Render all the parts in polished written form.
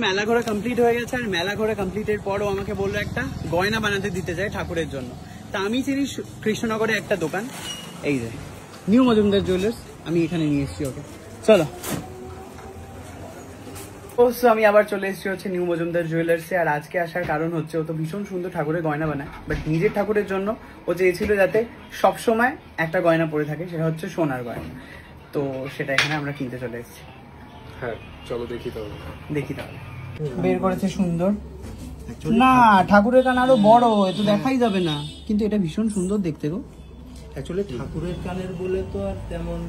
মেলা ঘোরা কমপ্লিট হয়ে গেছে, আর মেলা ঘোরা কমপ্লিটের পরও আমাকে বললো একটা গয়না বানাতে দিতে চাই ঠাকুরের জন্য। তা আমি চিনি কৃষ্ণনগরে একটা দোকান, এই যে নিউ মজুমদার জুয়েলার্স, আমি এখানে নিয়ে এসেছি ওকে। চলো, আমি আবার চলে এসেছি হচ্ছে নিউ মজুমদার জুয়েলার্সে। আর আজকে আসার কারণ হচ্ছে ও তো ভীষণ সুন্দর ঠাকুরের গয়না বানায়, বাট নিজের ঠাকুরের জন্য ও চেয়েছিল যাতে সবসময় একটা গয়না পরে থাকে, সেটা হচ্ছে সোনার গয়না। তো সেটা এখানে আমরা কিনতে চলে এসেছি। হ্যাঁ চলো দেখি তাহলে। বের করেছে সুন্দর না, ঠাকুরের কান আরো বড়, এ তো দেখাই যাবে না, কিন্তু এটা ভীষণ সুন্দর দেখতে গো। অ্যাকচুয়ালি ঠাকুরের কানের বলে তো আর তেমন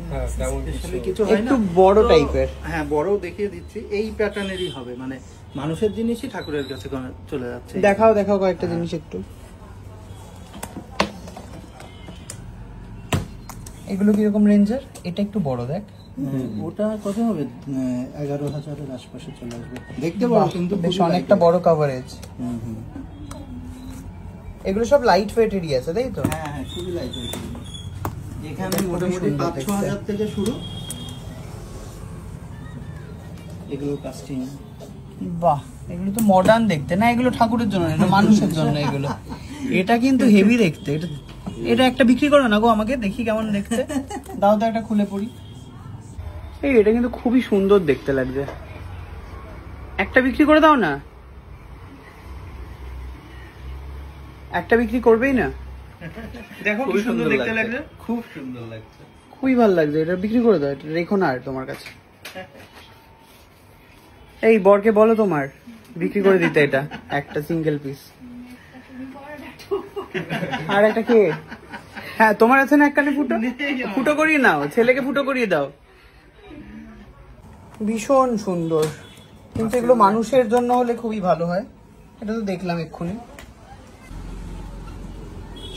কিছু হয় না, একটু বড় টাইপের। হ্যাঁ বড় দেখিয়ে দিচ্ছি, এই প্যাটার্নেরই হবে, মানে মানুষের জিনিসই ঠাকুরের কাছে চলে যাচ্ছে। দেখাও কয়েকটা জিনিস একটু। এগুলো কিরকম রেঞ্জের? এটা একটু বড় দেখ। ওটা কত হবে? 11,000-এর আশপাশে চলে আসবে। দেখতে বড়, কিন্তু বেশ অনেকটা বড় কভারেজ। এগুলো সব লাইট ওয়েটেরই আছে, তাই তো? হ্যাঁ খুবই লাইট ওয়েট। এখানে মোটামুটি 5-6 থেকে শুরু। এগুলো কাস্টিং। বাহ, এগুলো তো মডার্ন দেখতে না, এগুলো ঠাকুরের জন্য, এটা মানুষের জন্য এগুলো। এটা কিন্তু হেভি দেখতে। এটা একটা বিক্রি করো না গো, আমাকে দেখি কেমন দেখতে। দাও তো একটা খুলে পড়ি। এই এটা কিন্তু খুবই সুন্দর দেখতে লাগছে, একটা বিক্রি করে দাও না। একটা বিক্রি করবেই না? দেখো কি সুন্দর দেখতে লাগছে, খুব সুন্দর লাগছে, খুবই ভালো লাগছে। এটা বিক্রি করে দাও, এটা রেখো না আর তোমার কাছে। এই বরকে বলো তোমার বিক্রি করে দিতে এটা, একটা সিঙ্গেল পিস। আর একটা কে? হ্যাঁ তোমার আছে না একখানে ফুটো, ফুটো করিয়ে নাও, ছেলেকে ফুটো করিয়ে দাও। ভীষণ সুন্দর, কিন্তু এগুলো মানুষের জন্য হলে খুবই ভালো হয়। এটা তো দেখলাম এক্ষুনি।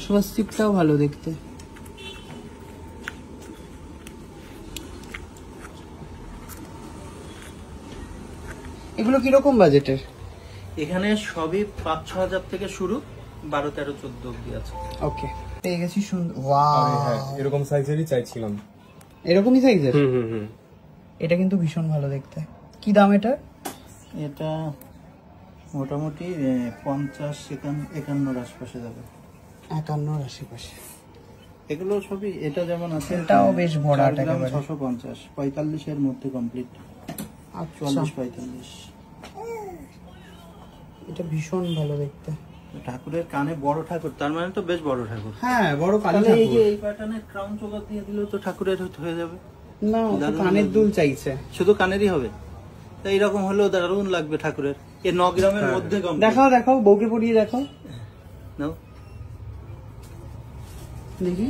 স্বস্তিকটাও ভালো দেখতে। এগুলো কিরকম বাজেটের? এখানে সবই 5-6 হাজার থেকে শুরু, 12, 13, 14 অব্দি আছে। ওকে, পেয়ে গেছি সুন্দর। ওয়াও, হ্যাঁ এরকম সাইজেরই চাইছিলাম। এরকমই সাইজের? হুম। এটা কিন্তু ভীষণ ভালো দেখতে। কি দাম এটা? এটা মোটামুটি 50-51 আশপাশে যাবে। 51 আশেপাশে। এগুলো সবই, এটা যেমন আছে, এটাও বেশ ভরাট একেবারে। 650, 45-এর মধ্যে কমপ্লিট। 44-45। এটা ভীষণ ভালো দেখতে। ঠাকুরের কানে বড় ঠাকুর, তার মানে তো বেশ বড় ঠাকুর। হ্যাঁ বড় কালী তাহলে এই যে ঠাকুর। এই প্যাটার্নের ক্রাউন চোকার দিয়ে দিলেও তো ঠাকুরের হয়ে যাবে। না, ও তো কানের দুল চাইছে। শুধু কানেরই হবে? তো এইরকম হলেও দারুণ লাগবে ঠাকুরের। এ 9 গ্রামের মধ্যে দেখাও বউকে পরিয়ে দেখাও। নাও দেখি,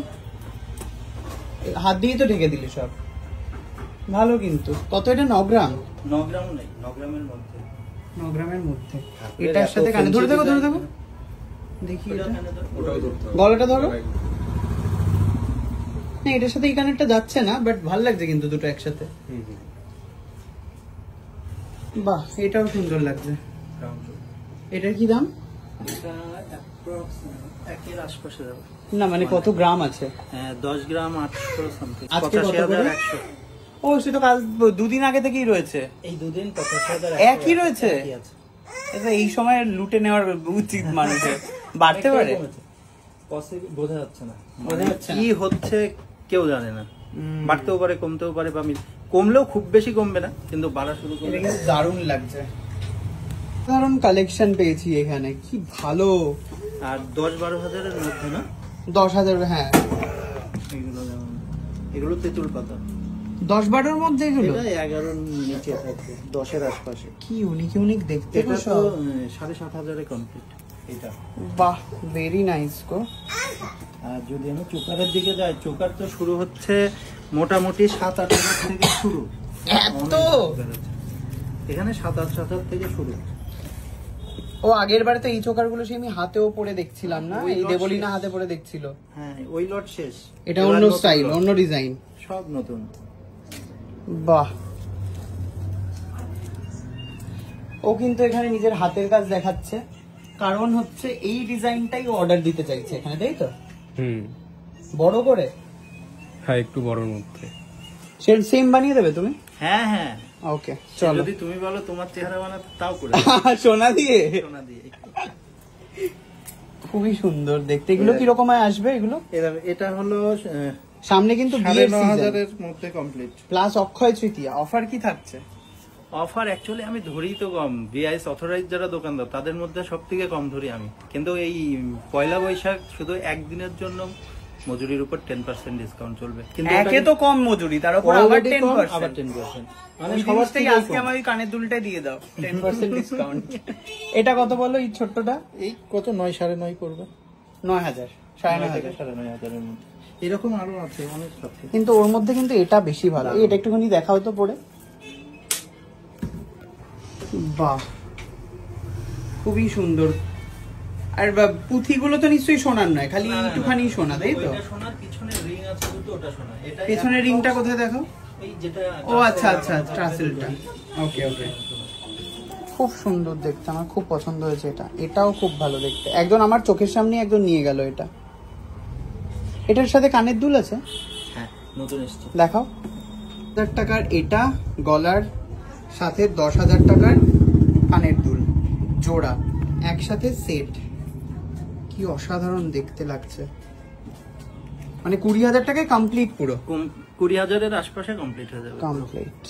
হাত দিয়ে তো ঢেকে দিলে সব। ভালো কিন্তু। কত এটা? 9 গ্রাম? 9 গ্রাম নেই, 9 গ্রামের মধ্যে। 9 গ্রামের মধ্যে। এটার সাথে কানে ধরে দেখো দেখি, গলাটা ধরো। না, এটার সাথে এই কানেরটা যাচ্ছে না, বাট ভালো লাগছে কিন্তু দুটো একসাথে। বাহ, এটাও সুন্দর লাগছে। এটার কি দাম? একের আশপাশে যাবে। না মানে কত গ্রাম আছে? 10 গ্রাম 800 সামথিং। আজকে কত করে? 100। ও সে তো কাল 2 দিন আগে থেকেই রয়েছে। এই 2 দিন 85,000 একই রয়েছে। এটা এই সময় লুটে নেওয়ার উচিত মানুষের। বাড়তে পারে, পসিবল বোঝা যাচ্ছে না, বোঝা যাচ্ছে না কি হচ্ছে কেউ জানে না। বাড়তেও পারে, কমতেও পারে, বা কমলেও খুব বেশি কমবে না, কিন্তু বাড়া শুরু করলে। এটা কিন্তু দারুণ লাগছে। দারুণ কালেকশন পেয়েছি এখানে, কি ভালো। আর 10-12 হাজারের মধ্যে না? 10,000? হ্যাঁ, এগুলো যেমন, এগুলো তেঁতুল পাতা। 10-12-র মধ্যে এগুলো? 11 নিচে থাকবে, 10-এর আশপাশে। কি ইউনিক দেখতে। এটা তো 7,500 কমপ্লিট এটা। বাহ, ভেরি নাইস গো। আর যদি আমি চোকারের দিকে যাই, চোকার তো শুরু হচ্ছে মোটামুটি 7-8 হাজার থেকে শুরু। এত? এখানে 7-8 হাজার থেকে শুরু। ও আগের বারে তো এই চোকার গুলো আমি হাতেও পরে দেখছিলাম না, এই দেবলীনা হাতে পরে দেখছিল। হ্যাঁ, ওই লট শেষ। এটা অন্য স্টাইল, অন্য ডিজাইন, সব নতুন। বাহ। ও কিন্তু এখানে নিজের হাতের কাজ দেখাচ্ছে, কারণ হচ্ছে এই ডিজাইনটাই অর্ডার দিতে চাইছে এখানে, তাই তো? বড় করে? হ্যাঁ একটু বড়র মধ্যে। সেম বানিয়ে দেবে তুমি? হ্যাঁ, ওকে চলো। যদি তুমি বলো তোমার চেহারা বানাতে তাও করে সোনা দিয়ে সোনা দিয়ে। খুবই সুন্দর দেখতে। এগুলো কিরকম আসবে এগুলো? এটা হলো সামনে কিন্তু বিয়ের সিজন ৯,৫০০ এর মধ্যে complete, plus Akshaya Tritiya. Offer কি থাকছে? অফার অ্যাকচুয়ালি আমি ধরি তো কম, বিআইএস অথরাইজ যারা দোকানদার তাদের মধ্যে সব থেকে কম ধরি আমি। কিন্তু এই পয়লা বৈশাখ শুধু একদিনের জন্য মজুরির উপর 10% ডিসকাউন্ট চলবে। কিন্তু একে তো কম মজুরি, তার উপর আবার 10%। আবার 10%, মানে ওই সবার জিনিসটাই থেকে আজকে আমার ওই কানের দুলটাই দিয়ে দাও 10% ডিসকাউন্ট। এটা কত বলো এই ছোট্টটা? এই কত ৯ ৯.৫ পড়বে, ৯,০০০ ৯,৫০০। ৯,৫০০ এর মধ্যে। এরকম আরো আছে অনেক আছে, কিন্তু ওর মধ্যে কিন্তু এটা বেশি ভালো। এটা একটুখানি দেখাও তো পরে। বাহ, খুবই সুন্দর। আর পুঁথিগুলো তো নিশ্চয়ই সোনার নয়, খালি একটুখানি সোনা, তাই তো? ওইটা সোনার, পিছনে রিং আছে দুটো, ওটা সোনা। এটা পেছনের রিংটা কোথায় দেখো? এই যেটা ও আচ্ছা আচ্ছা, ট্রাসেলটা। ওকে ওকে, খুব সুন্দর দেখতে, আমার খুব পছন্দ হয়েছে এটা। এটাও খুব ভালো দেখতে, একজন আমার চোখের সামনে একজন নিয়ে গেল এটা। এটার সাথে কানের দুল আছে? হ্যাঁ, নতুন এসেছে। দেখাও। ১০০০ টাকার এটা গলার সাথে ১০,০০০ টাকার কানের দুল জোড়া, একসাথে সেট। কি অসাধারণ দেখতে লাগছে, মানে ২০,০০০ টাকায় কমপ্লিট, পুরো ২০,০০০ এর আশপাশে কমপ্লিট হয়ে যাবে। কমপ্লিট।